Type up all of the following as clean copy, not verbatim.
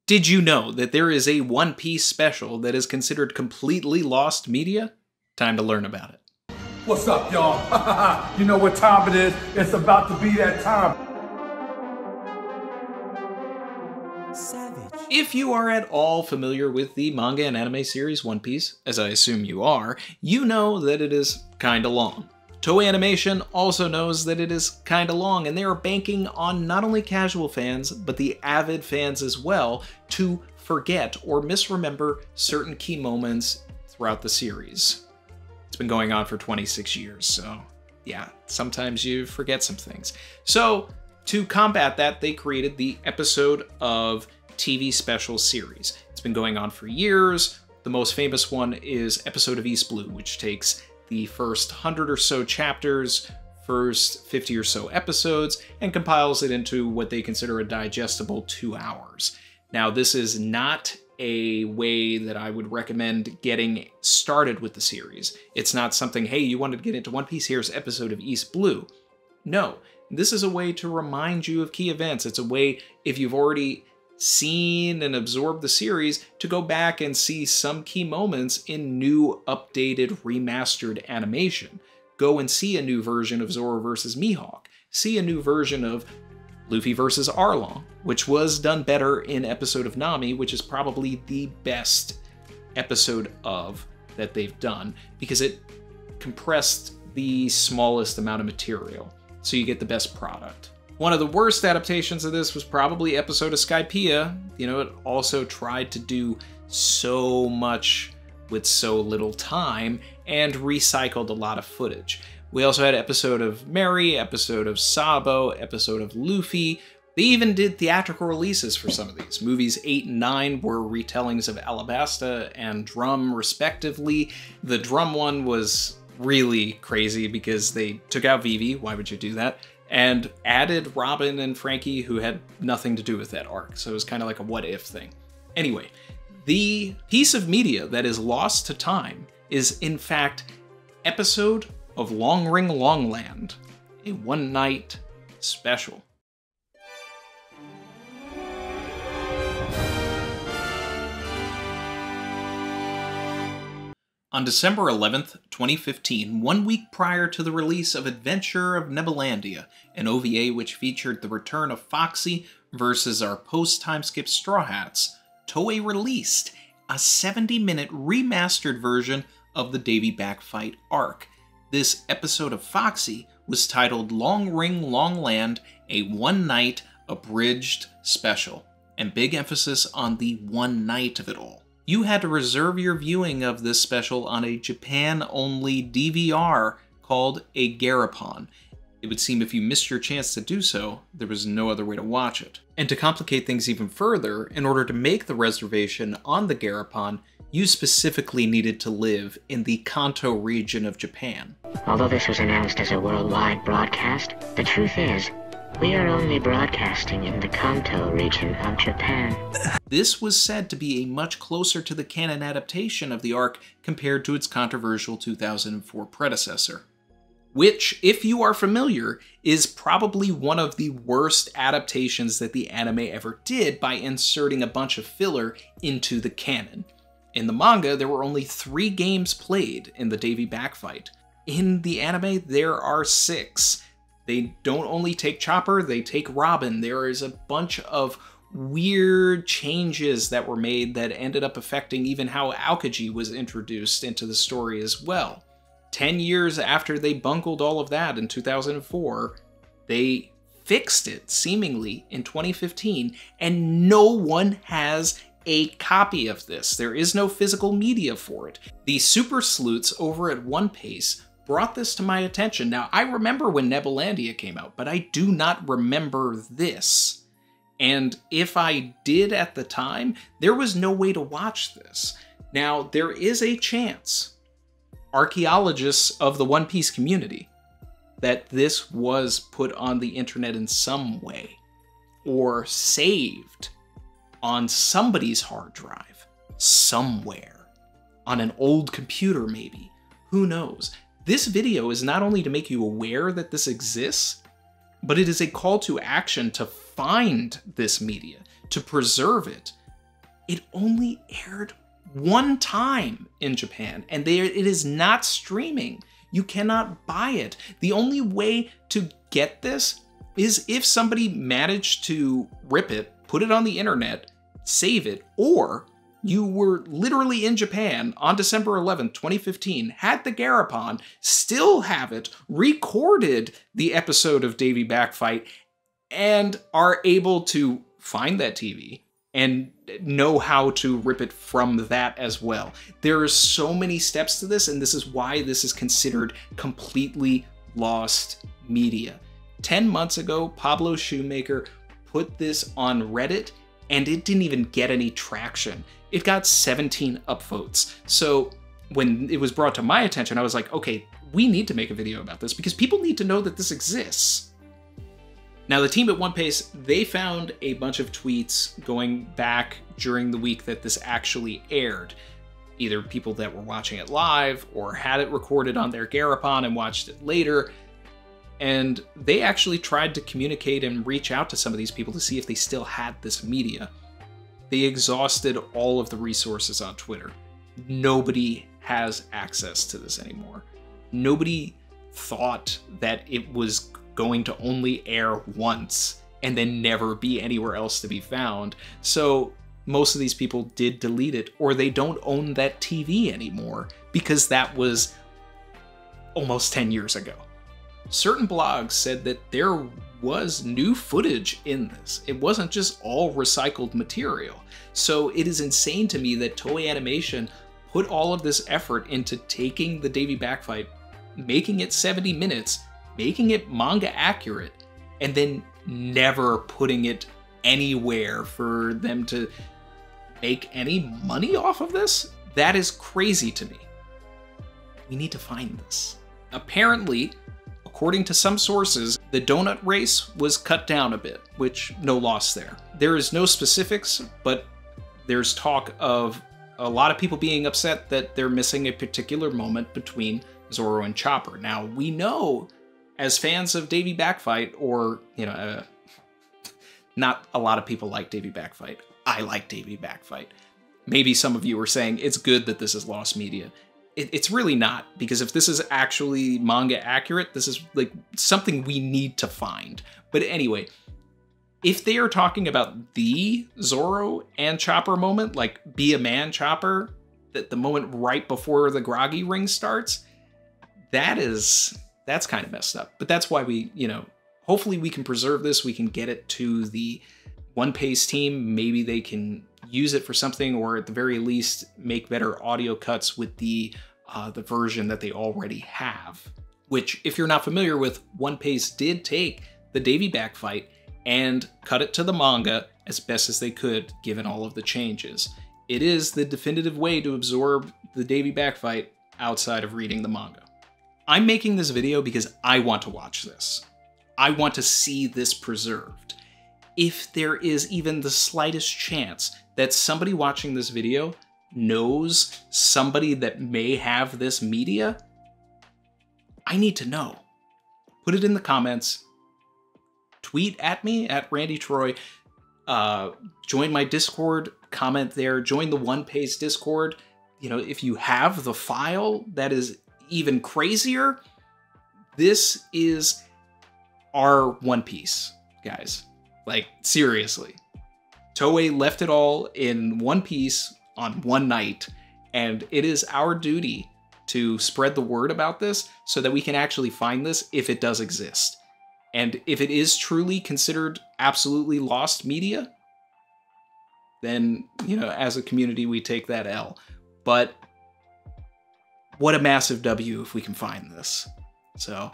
Did you know that there is a One Piece special that is considered completely lost media? Time to learn about it. What's up, y'all? You know what time it is? It's about to be that time. Savage. If you are at all familiar with the manga and anime series One Piece, as I assume you are, you know that it is kinda long. Toei Animation also knows that it is kinda long, and they are banking on not only casual fans, but the avid fans as well, to forget or misremember certain key moments throughout the series. It's been going on for 26 years, so yeah, sometimes you forget some things. So, to combat that, they created the episode of TV special series. It's been going on for years. The most famous one is Episode of East Blue, which takes the first 100 or so chapters, first 50 or so episodes, and compiles it into what they consider a digestible 2 hours. Now, this is not a way that I would recommend getting started with the series. It's not something, hey, you wanted to get into One Piece, here's Episode of East Blue. No, this is a way to remind you of key events. It's a way, if you've already seen and absorbed the series, to go back and see some key moments in new, updated, remastered animation. Go and see a new version of Zoro vs. Mihawk. See a new version of Luffy vs. Arlong, which was done better in Episode of Nami, which is probably the best episode of that they've done, because it compressed the smallest amount of material, so you get the best product. One of the worst adaptations of this was probably Episode of Skypiea. You know, it also tried to do so much with so little time and recycled a lot of footage. We also had Episode of Mary, Episode of Sabo, Episode of Luffy. They even did theatrical releases for some of these. Movies 8 and 9 were retellings of Alabasta and Drum, respectively. The Drum one was really crazy because they took out Vivi, why would you do that? And added Robin and Frankie, who had nothing to do with that arc. So it was kind of like a what-if thing. Anyway, the piece of media that is lost to time is, in fact, Episode of Long Ring Longland, a one-night special. On December 11th, 2015, 1 week prior to the release of Adventure of Nebulandia, an OVA which featured the return of Foxy versus our post-time-skip Straw Hats, Toei released a 70-minute remastered version of the Davy Back fight arc. This episode of Foxy was titled Long Ring Longland, a one-night abridged special, and big emphasis on the one night of it all. You had to reserve your viewing of this special on a Japan-only DVR called a Garapon. It would seem if you missed your chance to do so, there was no other way to watch it. And to complicate things even further, in order to make the reservation on the Garapon, you specifically needed to live in the Kanto region of Japan. Although this was announced as a worldwide broadcast, the truth is, we are only broadcasting in the Kanto region of Japan. This was said to be a much closer to the canon adaptation of the arc compared to its controversial 2004 predecessor. Which, if you are familiar, is probably one of the worst adaptations that the anime ever did by inserting a bunch of filler into the canon. In the manga, there were only 3 games played in the Davy Back fight. In the anime, there are 6. They don't only take Chopper, they take Robin. There is a bunch of weird changes that were made that ended up affecting even how Aokiji was introduced into the story as well. 10 years after they bungled all of that in 2004, they fixed it, seemingly, in 2015, and no one has a copy of this. There is no physical media for it. The super sleuths over at One Piece brought this to my attention. Now, I remember when Nebulandia came out, but I do not remember this. And if I did at the time, there was no way to watch this. Now, there is a chance, archaeologists of the One Piece community, that this was put on the internet in some way, or saved on somebody's hard drive, somewhere, on an old computer maybe, who knows. This video is not only to make you aware that this exists, but it is a call to action to find this media, to preserve it, it only aired one time in Japan, and it is not streaming. You cannot buy it. The only way to get this is if somebody managed to rip it, put it on the internet, save it, or you were literally in Japan on December 11th, 2015, had the Garapon, still have it, recorded the episode of Davy Backfight, and are able to find that TV and know how to rip it from that as well. There are so many steps to this, and this is why this is considered completely lost media. 10 months ago, Pablo Shoemaker put this on Reddit, and it didn't even get any traction. It got 17 upvotes. So when it was brought to my attention, I was like, okay, we need to make a video about this because people need to know that this exists. Now, the team at One Piece, they found a bunch of tweets going back during the week that this actually aired. Either people that were watching it live or had it recorded on their Garapon and watched it later. And they actually tried to communicate and reach out to some of these people to see if they still had this media. They exhausted all of the resources on Twitter. Nobody has access to this anymore. Nobody thought that it was going to only air once and then never be anywhere else to be found. So most of these people did delete it, or they don't own that TV anymore because that was almost 10 years ago. Certain blogs said that there was new footage in this. It wasn't just all recycled material. So it is insane to me that Toei Animation put all of this effort into taking the Davy Backfight, making it 70 minutes, making it manga accurate, and then never putting it anywhere for them to make any money off of this? That is crazy to me. We need to find this. Apparently, according to some sources, the donut race was cut down a bit, which no loss there. There is no specifics, but there's talk of a lot of people being upset that they're missing a particular moment between Zoro and Chopper. Now, we know, as fans of Davy Backfight, or, not a lot of people like Davy Backfight. I like Davy Backfight. Maybe some of you are saying it's good that this is lost media. It's really not, because if this is actually manga accurate, this is like something we need to find. But anyway, if they are talking about the Zoro and Chopper moment, like Be a Man Chopper, that the moment right before the Groggy ring starts, that's kind of messed up. But that's why we, hopefully we can preserve this. We can get it to the One Piece team. Maybe they can use it for something, or at the very least make better audio cuts with the version that they already have. Which, if you're not familiar with, One Piece did take the Davy Backfight and cut it to the manga as best as they could, given all of the changes. It is the definitive way to absorb the Davy Backfight outside of reading the manga. I'm making this video because I want to watch this. I want to see this preserved. If there is even the slightest chance that somebody watching this video knows somebody that may have this media, I need to know. Put it in the comments. Tweet at me, at Randy Troy. Join my Discord, comment there. Join the One Piece Discord. If you have the file, that is even crazier. This is our One Piece, guys. Like, seriously. Toei left it all in one piece on one night, and it is our duty to spread the word about this so that we can actually find this if it does exist. And if it is truly considered absolutely lost media, then, as a community, we take that L. But what a massive W if we can find this. So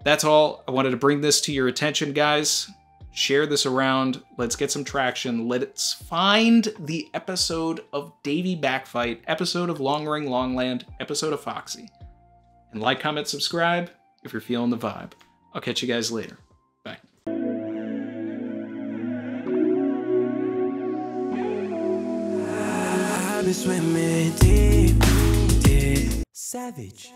that's all. I wanted to bring this to your attention, guys. Share this around. Let's get some traction. Let's find the episode of Davy Backfight, episode of Long Ring Longland, episode of Foxy. And like, comment, subscribe if you're feeling the vibe. I'll catch you guys later. Bye. I've been swimming deep, deep. Savage.